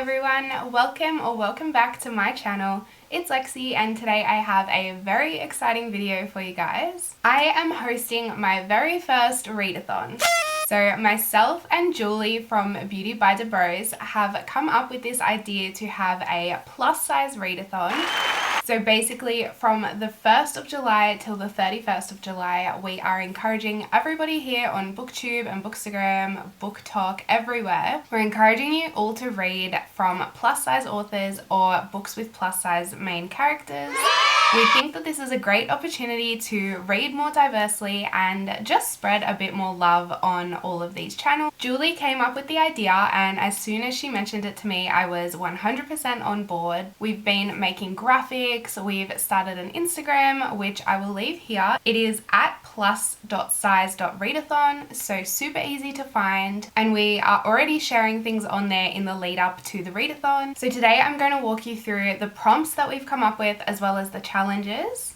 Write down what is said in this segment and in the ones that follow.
everyone, welcome back to my channel. It's Lexi and today I have a very exciting video for you guys. I am hosting my very first readathon. So myself and Julie from Beauty by Bydebrosse have come up with this idea to have a plus size readathon. So basically from the 1st of July till the 31st of July, we are encouraging everybody here on Booktube and bookstagram, booktok, everywhere. We're encouraging you all to read from plus size authors or books with plus size main characters. We think that this is a great opportunity to read more diversely and just spread a bit more love on all of these channels. Julie came up with the idea and as soon as she mentioned it to me, I was 100% on board. We've been making graphics, we've started an Instagram, which I will leave here. It is at plus.size.readathon, so super easy to find, and we are already sharing things on there in the lead up to the readathon. So today I'm going to walk you through the prompts that we've come up with as well as the challenges.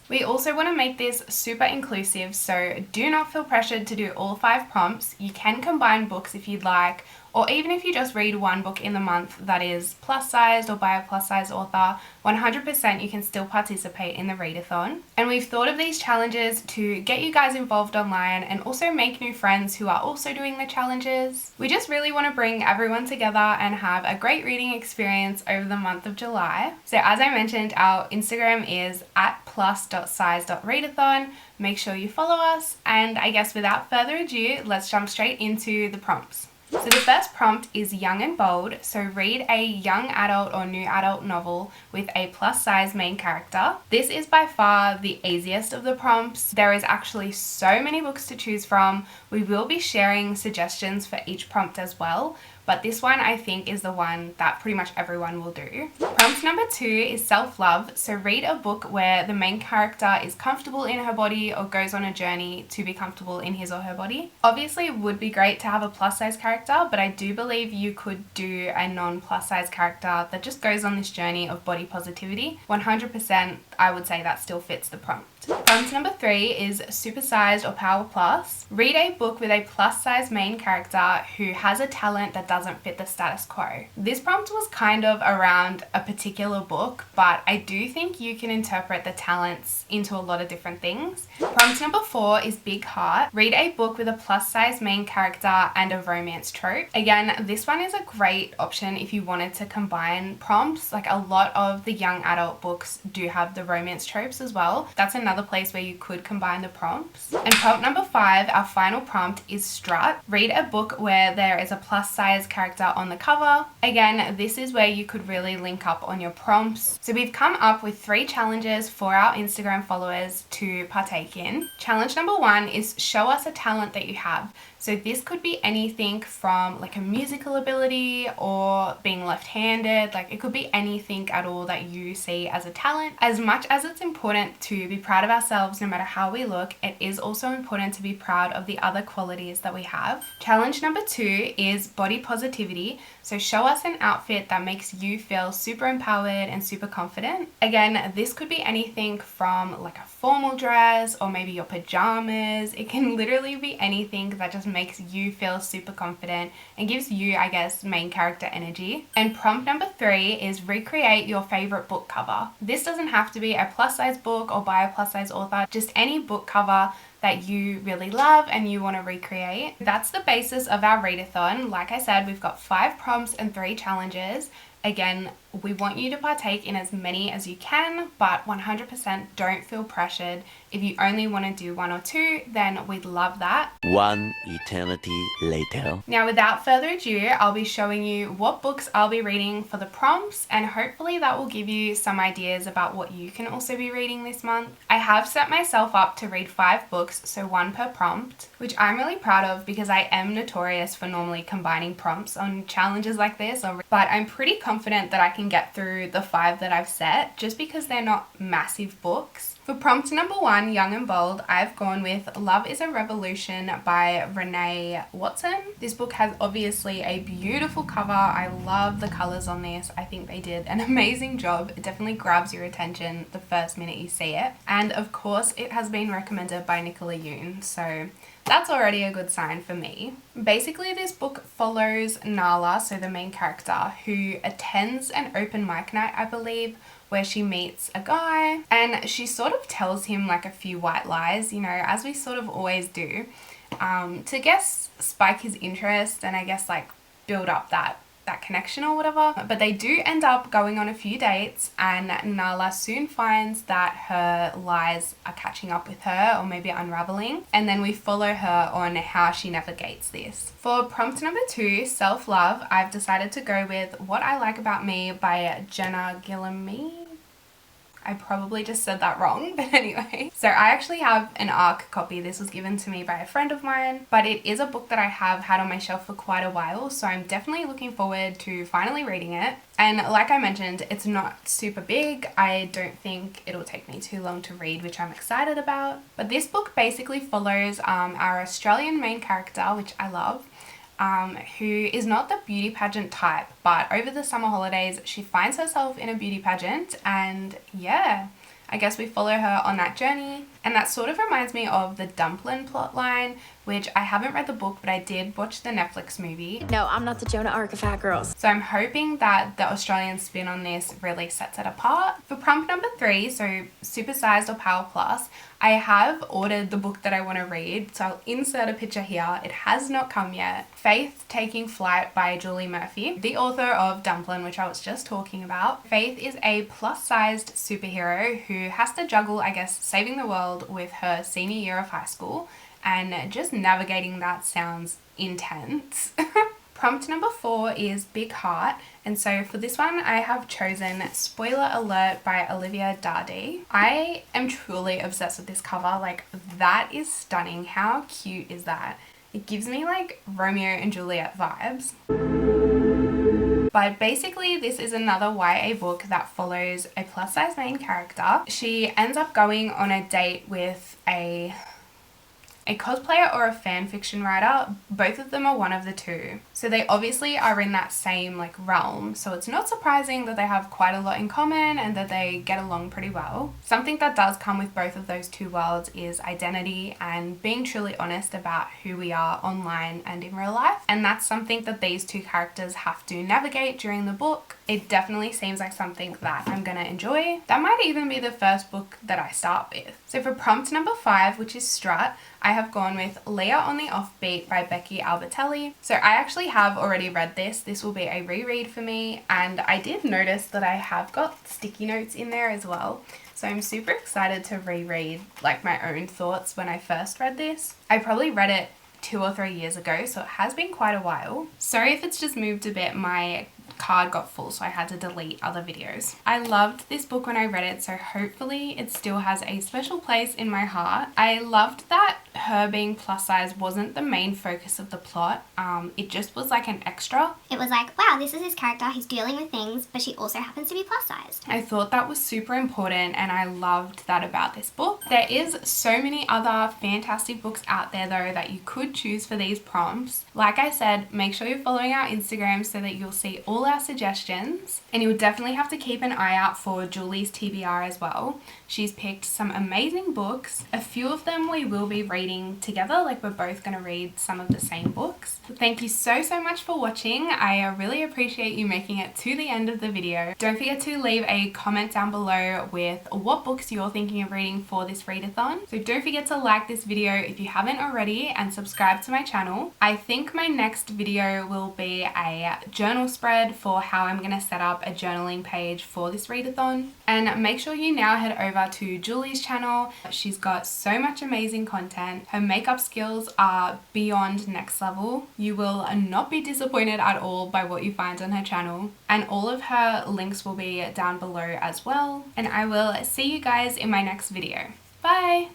We also want to make this super inclusive, so do not feel pressured to do all 5 prompts. You can combine books if you'd like, or even if you just read one book in the month that is plus sized or by a plus size author, 100% you can still participate in the readathon. And we've thought of these challenges to get you guys involved online and also make new friends who are also doing the challenges. We just really want to bring everyone together and have a great reading experience over the month of July. So as I mentioned, our Instagram is at plus.size.readathon. Make sure you follow us, and I guess without further ado, let's jump straight into the prompts. So the first prompt is young and bold, so read a young adult or new adult novel with a plus size main character. This is by far the easiest of the prompts. There is actually so many books to choose from. We will be sharing suggestions for each prompt as well, but this one I think is the one that pretty much everyone will do. Prompt number 2 is self-love, so read a book where the main character is comfortable in her body or goes on a journey to be comfortable in his or her body. Obviously it would be great to have a plus size character, but I do believe you could do a non-plus size character that just goes on this journey of body positivity. 100% I would say that still fits the prompt. Prompt number 3 is supersized or power plus. Read a book with a plus size main character who has a talent that doesn't fit the status quo. This prompt was kind of around a particular book, but I do think you can interpret the talents into a lot of different things. Prompt number 4 is big heart. Read a book with a plus size main character and a romance trope. Again, this one is a great option if you wanted to combine prompts. Like a lot of the young adult books do have the romance tropes as well. That's another place where you could combine the prompts. And prompt number 5, our final prompt, is strut. Read a book where there is a plus size character on the cover. Again, this is where you could really link up on your prompts. So we've come up with 3 challenges for our Instagram followers to partake in. Challenge number 1 is show us a talent that you have. So this could be anything from like a musical ability or being left-handed. Like it could be anything at all that you see as a talent. As much as it's important to be proud of ourselves no matter how we look, it is also important to be proud of the other qualities that we have. Challenge number 2 is body positivity. So show us an outfit that makes you feel super empowered and super confident. Again, this could be anything from like a formal dress or maybe your pajamas. It can literally be anything that just makes you feel super confident and gives you, I guess, main character energy. And prompt number 3 is recreate your favorite book cover. This doesn't have to be a plus size book or by a plus size author, just any book cover that you really love and you want to recreate. That's the basis of our readathon. Like I said, we've got 5 prompts and 3 challenges. Again, we want you to partake in as many as you can, but 100% don't feel pressured. If you only want to do 1 or 2, then we'd love that. One eternity later. Now, without further ado, I'll be showing you what books I'll be reading for the prompts, and hopefully that will give you some ideas about what you can also be reading this month. I have set myself up to read 5 books, so 1 per prompt, which I'm really proud of because I am notorious for normally combining prompts on challenges like this, but I'm pretty confident that I can get through the 5 that I've set just because they're not massive books. For prompt number 1, Young and Bold, I've gone with Love is a Revolution by Renee Watson. This book has obviously a beautiful cover. I love the colors on this. I think they did an amazing job. It definitely grabs your attention the first minute you see it. And of course, it has been recommended by Nicola Yoon, so that's already a good sign for me. Basically, this book follows Nala, so the main character, who attends an open mic night, I believe, where she meets a guy and she sort of tells him like a few white lies, you know, as we sort of always do, to guess spike his interest and I guess like build up that connection or whatever. But they do end up going on a few dates and Nala soon finds that her lies are catching up with her or maybe unraveling, and then we follow her on how she navigates this. For prompt number 2, Self-Love, I've decided to go with What I Like About Me by Jenna Gillamy. I probably just said that wrong, but anyway. So I actually have an ARC copy. This was given to me by a friend of mine, but it is a book that I have had on my shelf for quite a while, so I'm definitely looking forward to finally reading it. And like I mentioned, it's not super big. I don't think it'll take me too long to read, which I'm excited about. But this book basically follows our Australian main character, which I love, who is not the beauty pageant type, but over the summer holidays she finds herself in a beauty pageant, and yeah, I guess we follow her on that journey. And that sort of reminds me of the Dumpling plotline, which I haven't read the book, but I did watch the Netflix movie. No, I'm not the Jonah Arc of fat girls. So I'm hoping that the Australian spin on this really sets it apart. For prompt number 3, so Supersized or Power Plus, I have ordered the book that I want to read, so I'll insert a picture here. It has not come yet. Faith Taking Flight by Julie Murphy, the author of Dumpling, which I was just talking about. Faith is a plus-sized superhero who has to juggle, I guess, saving the world with her senior year of high school, and just navigating that sounds intense. Prompt number 4 is Big Heart, and so for this one I have chosen Spoiler Alert by Olivia Dardee. I am truly obsessed with this cover. Like, that is stunning. How cute is that? It gives me like Romeo and Juliet vibes. But basically this is another YA book that follows a plus size main character. She ends up going on a date with a cosplayer or a fan fiction writer. Both of them are one of the two. So they obviously are in that same like realm. So it's not surprising that they have quite a lot in common and that they get along pretty well. Something that does come with both of those two worlds is identity and being truly honest about who we are online and in real life. And that's something that these two characters have to navigate during the book. It definitely seems like something that I'm gonna enjoy. That might even be the first book that I start with. So for prompt number 5, which is Strut, I have gone with Leah on the Offbeat by Becky Albertelli. So I actually have already read this. This will be a reread for me, and I did notice that I have got sticky notes in there as well. So I'm super excited to reread like my own thoughts when I first read this. I probably read it 2 or 3 years ago, so it has been quite a while. Sorry if it's just moved a bit. My card got full, so I had to delete other videos. I loved this book when I read it, so hopefully it still has a special place in my heart. I loved that her being plus size wasn't the main focus of the plot. It just was like an extra. It was like, wow, this is his character, he's dealing with things, but she also happens to be plus sized. I thought that was super important, and I loved that about this book. There is so many other fantastic books out there though that you could choose for these prompts. Like I said, make sure you're following our Instagram so that you'll see all our suggestions, and you'll definitely have to keep an eye out for Julie's TBR as well. She's picked some amazing books. A few of them we will be reading together, like we're both going to read some of the same books. Thank you so much for watching. I really appreciate you making it to the end of the video. Don't forget to leave a comment down below with what books you're thinking of reading for this readathon. So don't forget to like this video if you haven't already, and subscribe to my channel. I think my next video will be a journal spread for how I'm going to set up a journaling page for this readathon. And make sure you now head over to Julie's channel. She's got so much amazing content. Her makeup skills are beyond next level. You will not be disappointed at all by what you find on her channel. And all of her links will be down below as well. And I will see you guys in my next video. Bye!